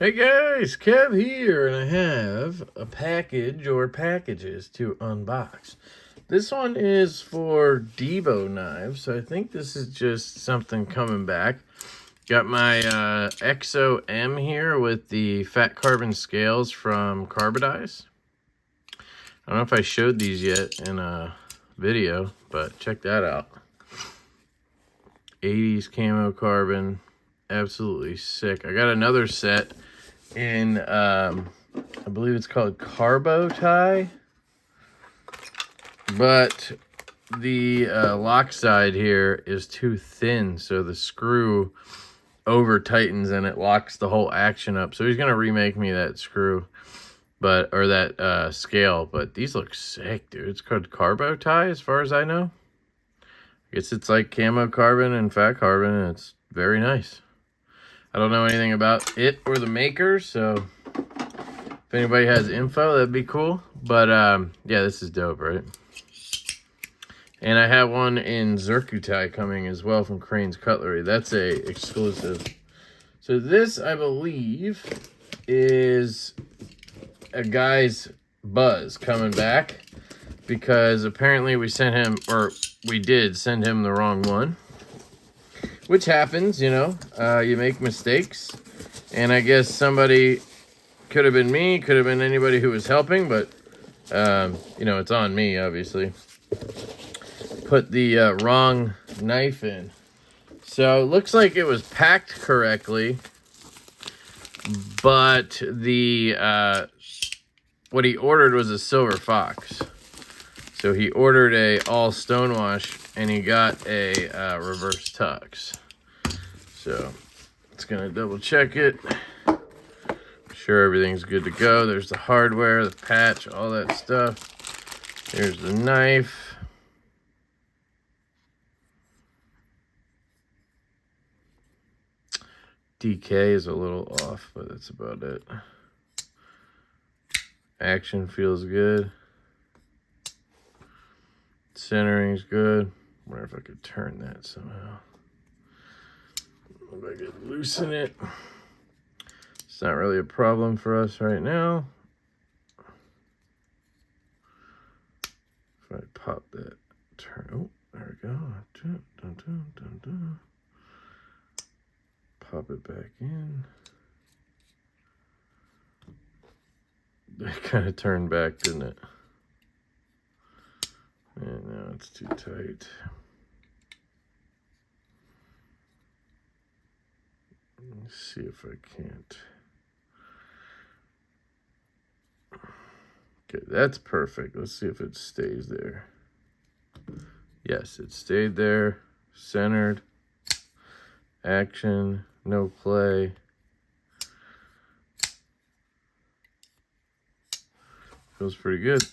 Hey guys, Kev here, and I have a package or packages to unbox. This one is for Divo knives, so I think this is just something coming back. Got my XO-M here with the fat carbon scales from Carbodize. I don't know if I showed these yet in a video, but check that out. 80s camo carbon, absolutely sick. I got another set in I believe it's called Carbo Tie, but the lock side here is too thin, so the screw over tightens and it locks the whole action up. So he's gonna remake me that screw, but or that scale. But these look sick, dude. It's called Carbo Tie as far as I know. I guess it's like camo carbon and fat carbon, and it's very nice. I don't know anything about it or the maker, so if anybody has info, that'd be cool. But yeah, this is dope, right? And I have one in Zircuti coming as well from Crane's Cutlery. That's a exclusive. So this, I believe, is a guy's buzz coming back, because apparently we sent him, or we did send him the wrong one. Which happens, you know, you make mistakes. And I guess somebody, could have been me, could have been anybody who was helping, but, you know, it's on me, obviously. Put the wrong knife in. So it looks like it was packed correctly, but the, what he ordered was a silver fox. So he ordered a all stonewash, and he got a reverse tux. So it's gonna double check it. Sure everything's good to go. There's the hardware, the patch, all that stuff. Here's the knife. DK is a little off, but that's about it. Action feels good. Centering's good. I wonder if I could turn that somehow. If I could loosen it. It's not really a problem for us right now. If I pop that turn, oh, there we go. Dun, dun, dun, dun, dun. Pop it back in. That kind of turned back, didn't it? And now it's too tight. Let's see if I can't. Okay, that's perfect. Let's see if it stays there. Yes, it stayed there. Centered. Action. No play. Feels pretty good.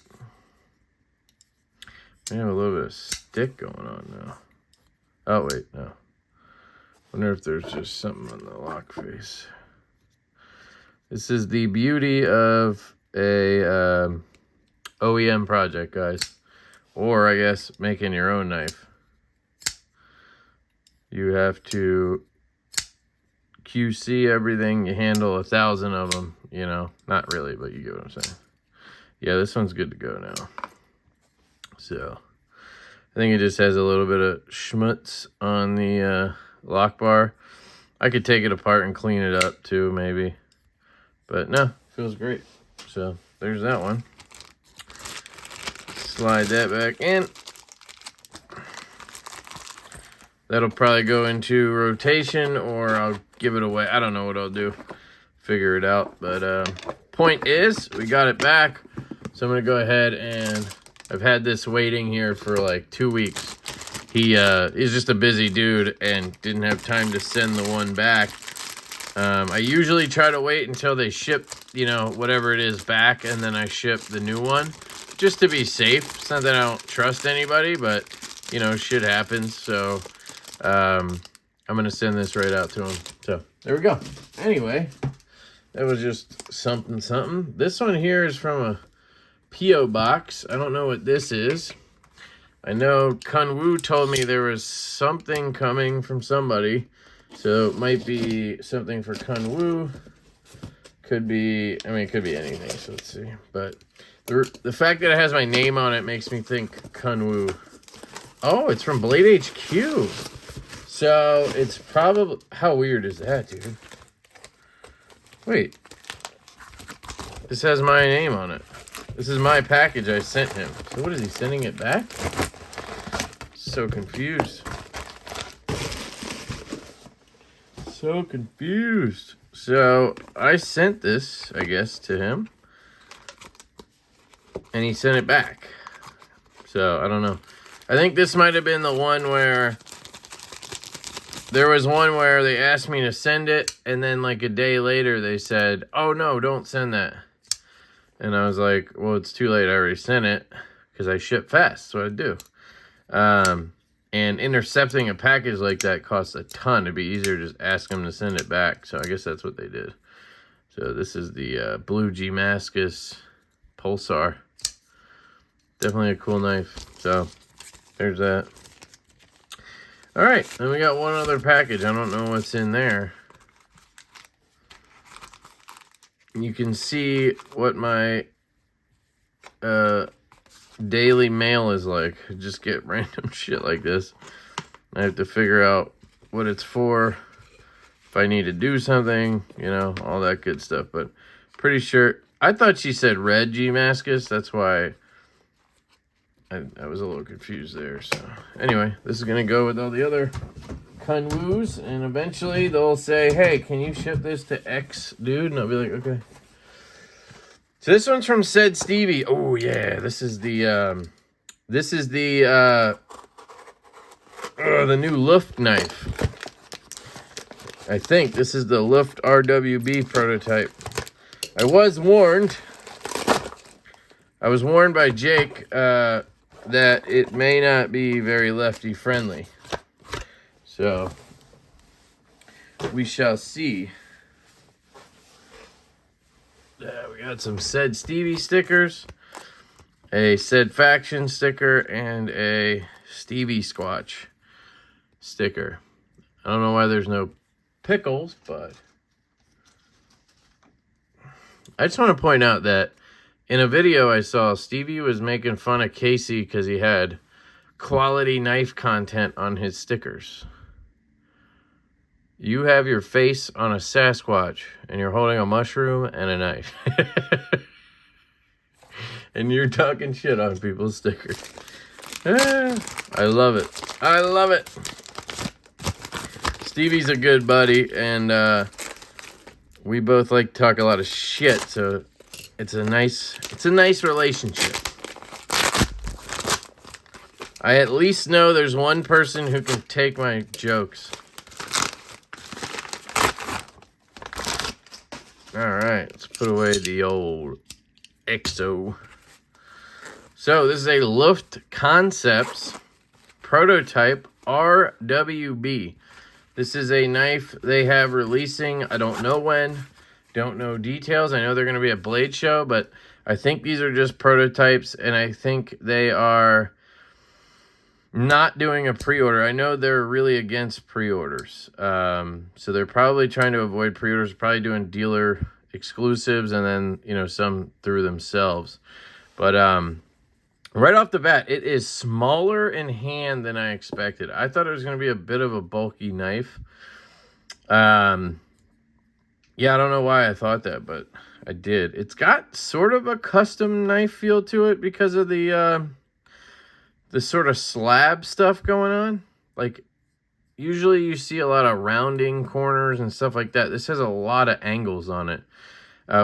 I have a little bit of stick going on now. Oh, wait, no. Wonder if there's just something on the lock face. This is the beauty of a OEM project, guys. Or, I guess, making your own knife. You have to QC everything. You handle 1,000 of them, you know. Not really, but you get what I'm saying. Yeah, this one's good to go now. So, I think it just has a little bit of schmutz on the lock bar. I could take it apart and clean it up too, maybe. But no, feels great. So, there's that one. Slide that back in. That'll probably go into rotation, or I'll give it away. I don't know what I'll do. Figure it out. But point is, we got it back. So I'm going to go ahead and... I've had this waiting here for like 2 weeks. He's just a busy dude and didn't have time to send the one back. I usually try to wait until they ship, you know, whatever it is back, and then I ship the new one, just to be safe. It's not that I don't trust anybody, but, you know, shit happens. So I'm going to send this right out to him. So there we go. Anyway, that was just something. This one here is from a P.O. box. I don't know what this is. I know Kunwu told me there was something coming from somebody, so it might be something for Kunwu. Could be, I mean, it could be anything, so let's see. But the fact that it has my name on it makes me think Kunwu. Oh, it's from Blade HQ. So it's probably, how weird is that, dude? Wait. This has my name on it. This is my package I sent him. So what is he, sending it back? So confused. So confused. So I sent this, I guess, to him. And he sent it back. So I don't know. I think this might have been the one where there was one where they asked me to send it, and then like a day later they said, oh no, don't send that. And I was like, well, it's too late. I already sent it because I ship fast. That's what I do. And intercepting a package like that costs a ton. It'd be easier to just ask them to send it back. So I guess that's what they did. So this is the Blue Damascus Pulsar. Definitely a cool knife. So there's that. All right, then we got one other package. I don't know what's in there. You can see what my daily mail is like. I just get random shit like this. I have to figure out what it's for, if I need to do something, you know, all that good stuff. But pretty sure, I thought she said red Damascus. That's why I was a little confused there. So anyway, this is going to go with all the other Kunwus, and eventually they'll say, hey, can you ship this to X dude? And I'll be like, okay. So this one's from Said Stevie. Oh yeah, this is the new Luft knife. I think this is the Luft RWB prototype. I was warned by Jake that it may not be very lefty friendly. So we shall see. We got some Said Stevie stickers, a Said Faction sticker, and a Stevie Squatch sticker. I don't know why there's no pickles, but I just want to point out that in a video I saw, Stevie was making fun of Casey because he had quality knife content on his stickers. You have your face on a Sasquatch, and you're holding a mushroom and a knife. And you're talking shit on people's stickers. I love it. I love it. Stevie's a good buddy, and we both like to talk a lot of shit, so it's a nice relationship. I at least know there's one person who can take my jokes. Alright, let's put away the old EXO. So, this is a Luft Concepts prototype RWB. This is a knife they have releasing, I don't know when, don't know details. I know they're going to be at Blade Show, but I think these are just prototypes, and I think they are not doing a pre-order. I know they're really against pre-orders. So they're probably trying to avoid pre-orders, probably doing dealer exclusives, and then, you know, some through themselves. But right off the bat, it is smaller in hand than I expected. I thought it was going to be a bit of a bulky knife. Yeah, I don't know why I thought that, but I did. It's got sort of a custom knife feel to it because of the sort of slab stuff going on. Like, usually you see a lot of rounding corners and stuff like that. This has a lot of angles on it,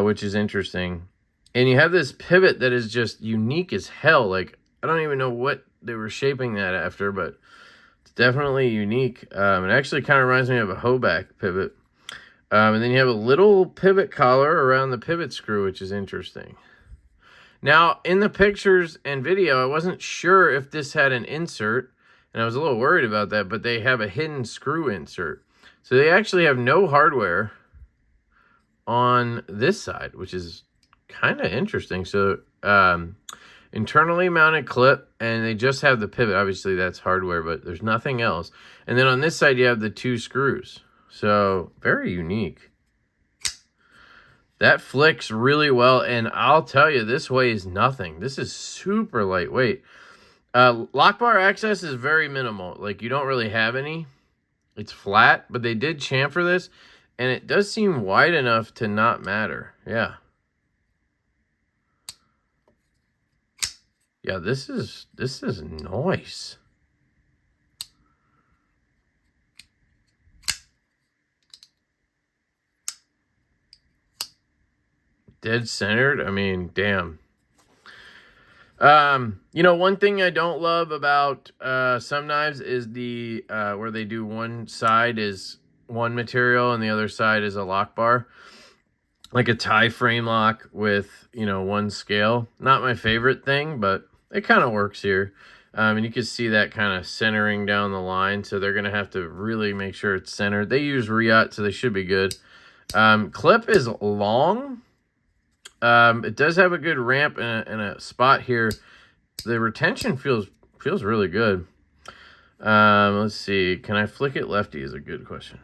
which is interesting. And you have this pivot that is just unique as hell. Like, I don't even know what they were shaping that after, but it's definitely unique. It actually kind of reminds me of a Hoback pivot. And then you have a little pivot collar around the pivot screw, which is interesting. Now, in the pictures and video, I wasn't sure if this had an insert, and I was a little worried about that, but they have a hidden screw insert. So they actually have no hardware on this side, which is kind of interesting. So internally mounted clip, and they just have the pivot. Obviously, that's hardware, but there's nothing else. And then on this side, you have the two screws. So very unique. That flicks really well, and I'll tell you, this weighs nothing. This is super lightweight. Lock bar access is very minimal. Like, you don't really have any. It's flat, but they did chamfer this, and it does seem wide enough to not matter. Yeah. Yeah, this is nice. Dead centered. I mean, damn. You know, one thing I don't love about some knives is the where they do one side is one material and the other side is a lock bar. Like a tie frame lock with, you know, one scale. Not my favorite thing, but it kind of works here. And you can see that kind of centering down the line. So they're going to have to really make sure it's centered. They use Riot, so they should be good. Clip is long. It does have a good ramp and a spot here. The retention feels really good. Let's see. Can I flick it lefty is a good question.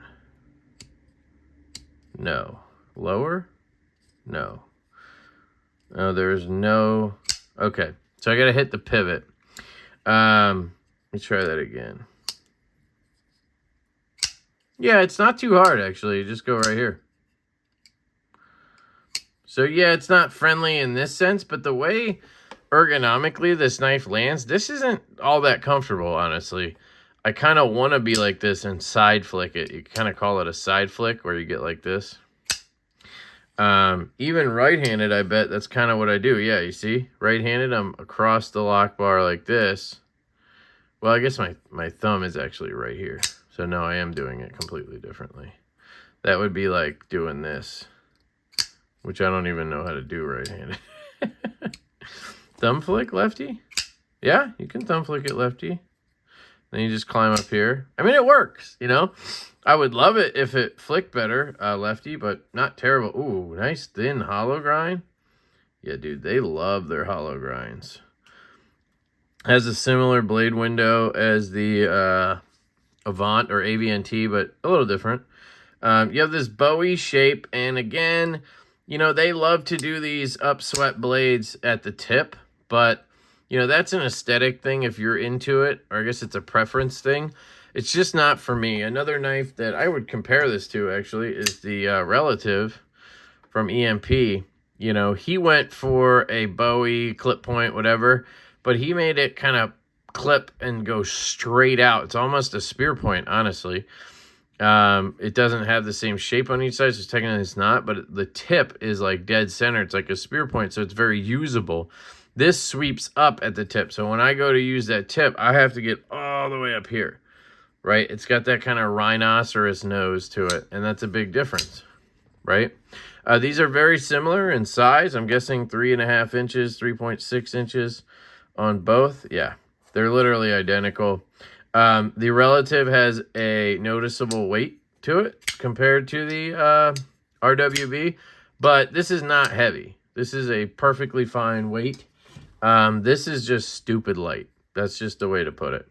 No. Lower? No. No, there's no... Okay. So I got to hit the pivot. Let me try that again. Yeah, it's not too hard, actually. You just go right here. So, yeah, it's not friendly in this sense, but the way ergonomically this knife lands, this isn't all that comfortable, honestly. I kind of want to be like this and side flick it. You kind of call it a side flick where you get like this. Even right-handed, I bet that's kind of what I do. Yeah, you see? Right-handed, I'm across the lock bar like this. Well, I guess my thumb is actually right here. So, no, I am doing it completely differently. That would be like doing this, which I don't even know how to do right-handed. Thumb flick lefty? Yeah, you can thumb flick it lefty. Then you just climb up here. I mean, it works, you know? I would love it if it flicked better, lefty, but not terrible. Ooh, nice thin hollow grind. Yeah, dude, they love their hollow grinds. Has a similar blade window as the Avant or AVNT, but a little different. You have this Bowie shape, and again, you know, they love to do these upswept blades at the tip, but, you know, that's an aesthetic thing if you're into it, or I guess it's a preference thing. It's just not for me. Another knife that I would compare this to, actually, is the Relative from EMP. You know, he went for a Bowie, clip point, whatever, but he made it kind of clip and go straight out. It's almost a spear point, honestly. It doesn't have the same shape on each side, so technically it's not, but the tip is like dead center. It's like a spear point, so it's very usable. This sweeps up at the tip, so when I go to use that tip, I have to get all the way up here, right? It's got that kind of rhinoceros nose to it, and that's a big difference, right? These are very similar in size. I'm guessing 3.5 inches, 3.6 inches on both. Yeah, they're literally identical. The Relative has a noticeable weight to it compared to the RWB, but this is not heavy. This is a perfectly fine weight. This is just stupid light. That's just the way to put it.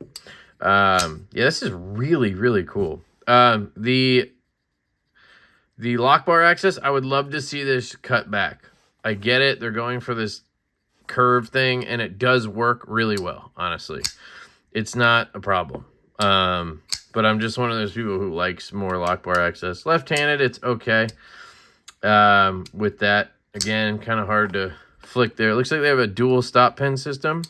Yeah, this is really, really cool. The lock bar access, I would love to see this cut back. I get it. They're going for this curve thing, and it does work really well, honestly. It's not a problem. But I'm just one of those people who likes more lock bar access. Left-handed, it's okay. With that, again, kind of hard to flick there. It looks like they have a dual stop pin system.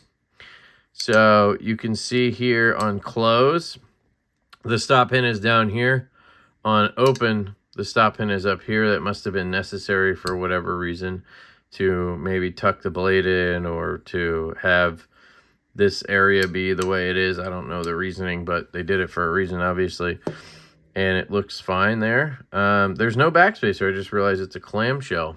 So you can see here on close, the stop pin is down here. On open, the stop pin is up here. That must have been necessary for whatever reason to maybe tuck the blade in or to have this area be the way it is. I don't know the reasoning, but they did it for a reason, obviously. And it looks fine there. There's no backspacer. I just realized it's a clamshell.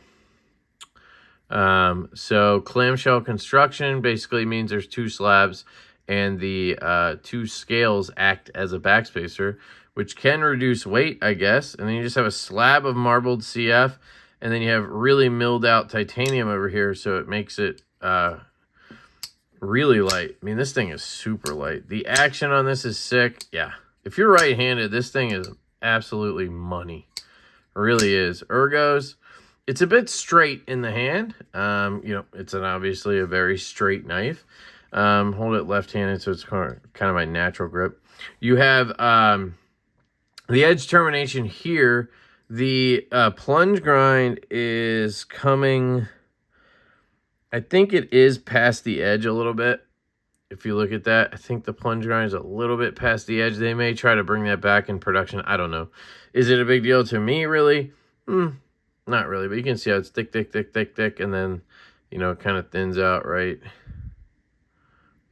So clamshell construction basically means there's two slabs and the two scales act as a backspacer, which can reduce weight, I guess. And then you just have a slab of marbled CF, and then you have really milled out titanium over here, so it makes it really light. I mean, this thing is super light. The action on this is sick. Yeah. If you're right-handed, this thing is absolutely money. It really is. Ergos, It's a bit straight in the hand. You know, it's obviously a very straight knife. Hold it left-handed, so it's kind of my natural grip. You have the edge termination here. The plunge grind is coming, I think it is past the edge a little bit. If you look at that, I think the plunge grind is a little bit past the edge. They may try to bring that back in production. I don't know. Is it a big deal to me, really? Not really, but you can see how it's thick, and then, you know, it kind of thins out right,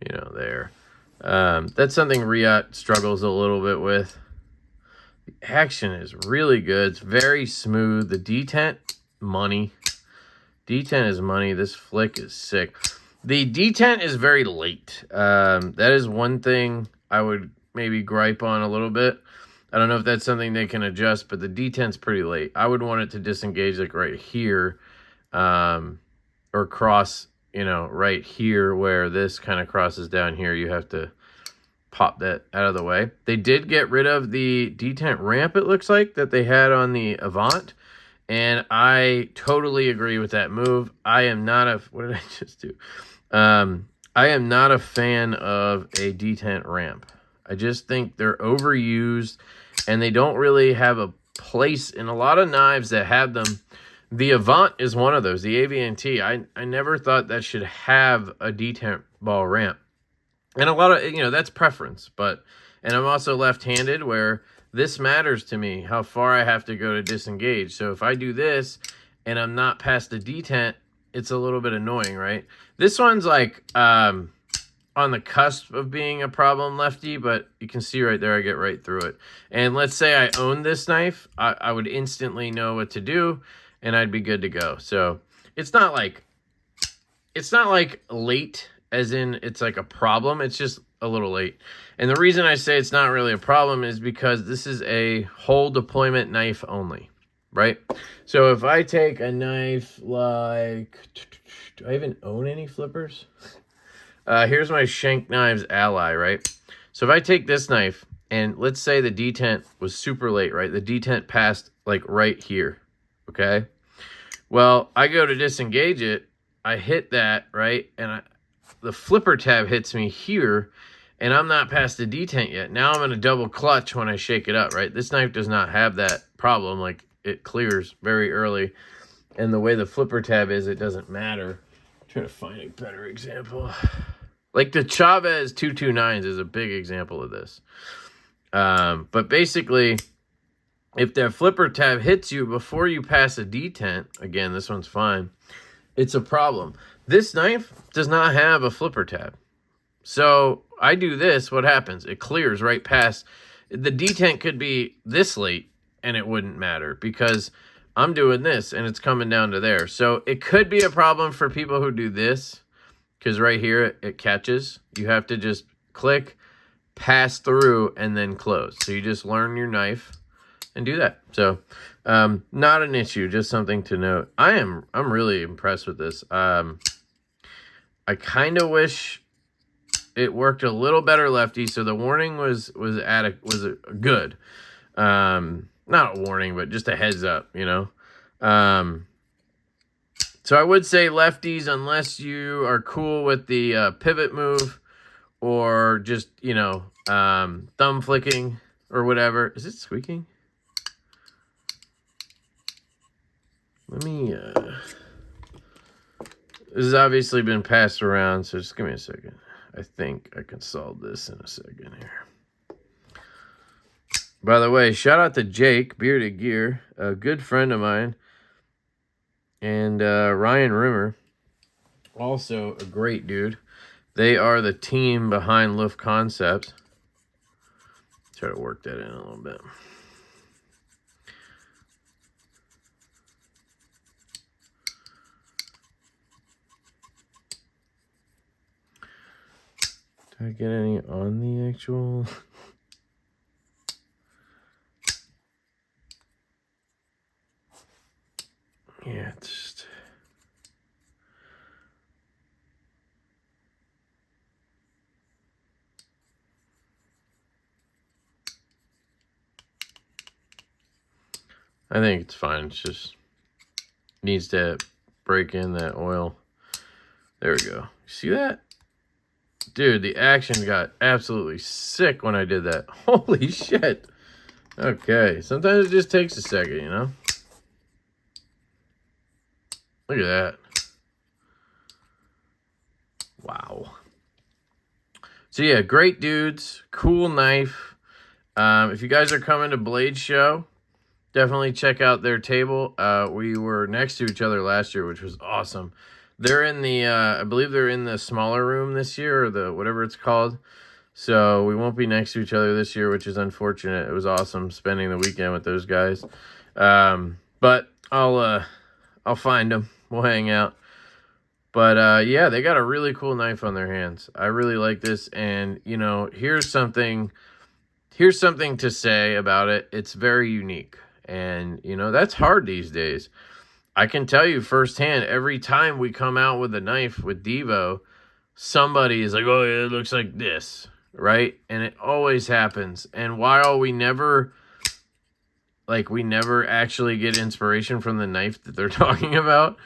you know, there. That's something Riot struggles a little bit with. The action is really good. It's very smooth. The detent, money. Detent is money. This flick is sick. The detent is very late. That is one thing I would maybe gripe on a little bit. I don't know if that's something they can adjust, but the detent's pretty late. I would want it to disengage like right here, or cross, you know, right here where this kind of crosses down here. You have to pop that out of the way. They did get rid of the detent ramp, it looks like, that they had on the Avant, and I totally agree with that move. I am not a... What did I just do? I am not a fan of a detent ramp. I just think they're overused, and they don't really have a place in a lot of knives that have them. The Avant is one of those. The AV&T, I never thought that should have a detent ball ramp. And a lot of, you know, that's preference. But, and I'm also left-handed, where this matters to me, how far I have to go to disengage. So if I do this and I'm not past the detent, it's a little bit annoying, right? This one's like on the cusp of being a problem, lefty, but you can see right there I get right through it. And let's say I owned this knife, I would instantly know what to do, and I'd be good to go. So it's not like late, as in it's like a problem. It's just a little late. And the reason I say it's not really a problem is because this is a whole deployment knife only, right? So if I take a knife like, do I even own any flippers? Here's my Shank Knives Ally, right? So if I take this knife, and let's say the detent was super late, right? The detent passed like right here, okay? Well, I go to disengage it, I hit that, right? And the flipper tab hits me here, and I'm not past the detent yet. Now I'm in a double clutch when I shake it up, right? This knife does not have that problem. Like, it clears very early. And the way the flipper tab is, it doesn't matter. Try to find a better example. Like the Chavez 229s is a big example of this. But basically, if that flipper tab hits you before you pass a detent, again, this one's fine, it's a problem. This knife does not have a flipper tab. So I do this, what happens? It clears right past. The detent could be this late and it wouldn't matter because I'm doing this and it's coming down to there. So it could be a problem for people who do this, because right here it catches. You have to just click, pass through, and then close. So you just learn your knife and do that. So not an issue, just something to note. I'm really impressed with this. I kind of wish it worked a little better, lefty. So the warning was good. Not a warning, but just a heads up, you know. So I would say lefties, unless you are cool with the pivot move or just, you know, thumb flicking or whatever. Is it squeaking? Let me, this has obviously been passed around, so just give me a second. I think I can solve this in a second here. By the way, shout out to Jake, Bearded Gear, a good friend of mine. And Ryan Rimmer, also a great dude. They are the team behind Luft Concepts. Try to work that in a little bit. Did I get any on the actual... Yeah, it's just... I think it's fine. It's just needs to break in that oil. There we go. See that? Dude, the action got absolutely sick when I did that. Holy shit. Okay, sometimes it just takes a second, you know? Look at that. Wow. So yeah, great dudes. Cool knife. If you guys are coming to Blade Show, definitely check out their table. We were next to each other last year, which was awesome. They're in the, I believe they're in the smaller room this year, or the whatever it's called. So we won't be next to each other this year, which is unfortunate. It was awesome spending the weekend with those guys. But I'll find them. We'll hang out. But yeah, they got a really cool knife on their hands. I really like this, and you know, here's something to say about it. It's very unique, and you know, that's hard these days. I can tell you firsthand, every time we come out with a knife with Divo, somebody is like, oh yeah, it looks like this, right? And it always happens. And while we never actually get inspiration from the knife that they're talking about,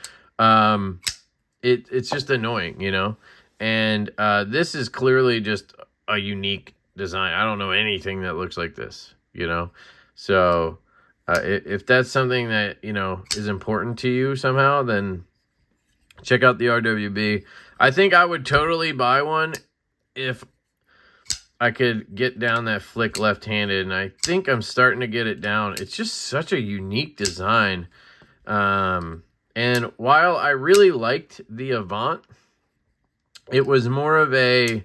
it's just annoying, you know? And this is clearly just a unique design. I don't know anything that looks like this, you know? So if that's something that, you know, is important to you somehow, then check out the RWB. I think I would totally buy one if I could get down that flick left-handed, and I think I'm starting to get it down. It's just such a unique design. And while I really liked the Avant, it was more of a,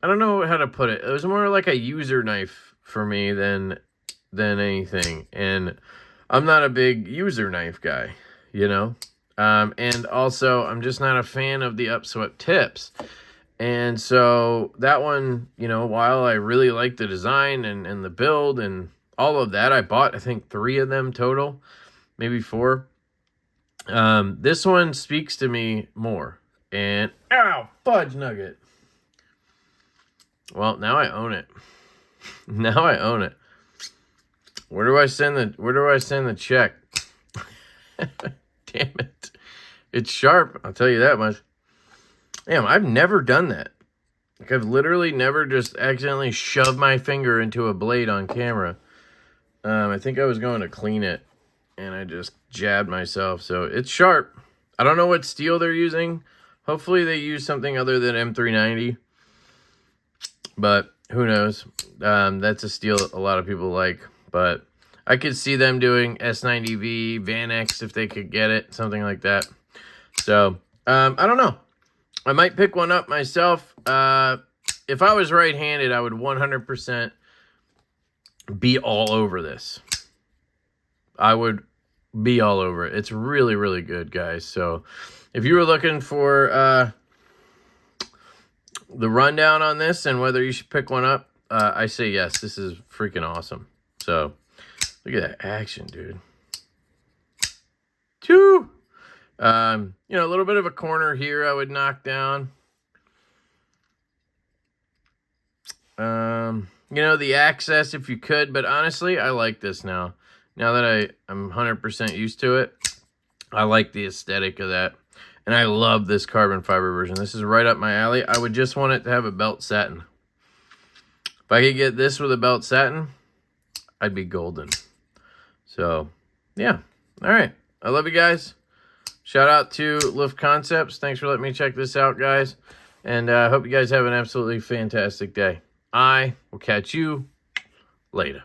I don't know how to put it. It was more like a user knife for me than anything. And I'm not a big user knife guy, you know? And also, I'm just not a fan of the upswept tips. And so that one, you know, while I really like the design and the build and all of that, I bought, I think, 3 of them total, maybe 4. This one speaks to me more. And, ow, fudge nugget. Well, now I own it. Now I own it. Where do I send the check? Damn it. It's sharp, I'll tell you that much. Damn, I've never done that. Like, I've literally never just accidentally shoved my finger into a blade on camera. I think I was going to clean it, and I just jabbed myself. So it's sharp. I don't know what steel they're using. Hopefully they use something other than M390. But who knows? That's a steel a lot of people like. But I could see them doing S90V, Van X if they could get it. Something like that. So, I don't know. I might pick one up myself. If I was right-handed, I would 100% be all over this. I would be all over it. It's really, really good, guys. So if you were looking for the rundown on this and whether you should pick one up, I say yes. This is freaking awesome. So look at that action, dude. Choo! You know, a little bit of a corner here I would knock down. You know, the access if you could, but honestly, I like this now. Now that I'm 100% used to it, I like the aesthetic of that. And I love this carbon fiber version. This is right up my alley. I would just want it to have a belt satin. If I could get this with a belt satin, I'd be golden. So, yeah. All right. I love you guys. Shout out to Luft Concepts. Thanks for letting me check this out, guys. And I hope you guys have an absolutely fantastic day. I will catch you later.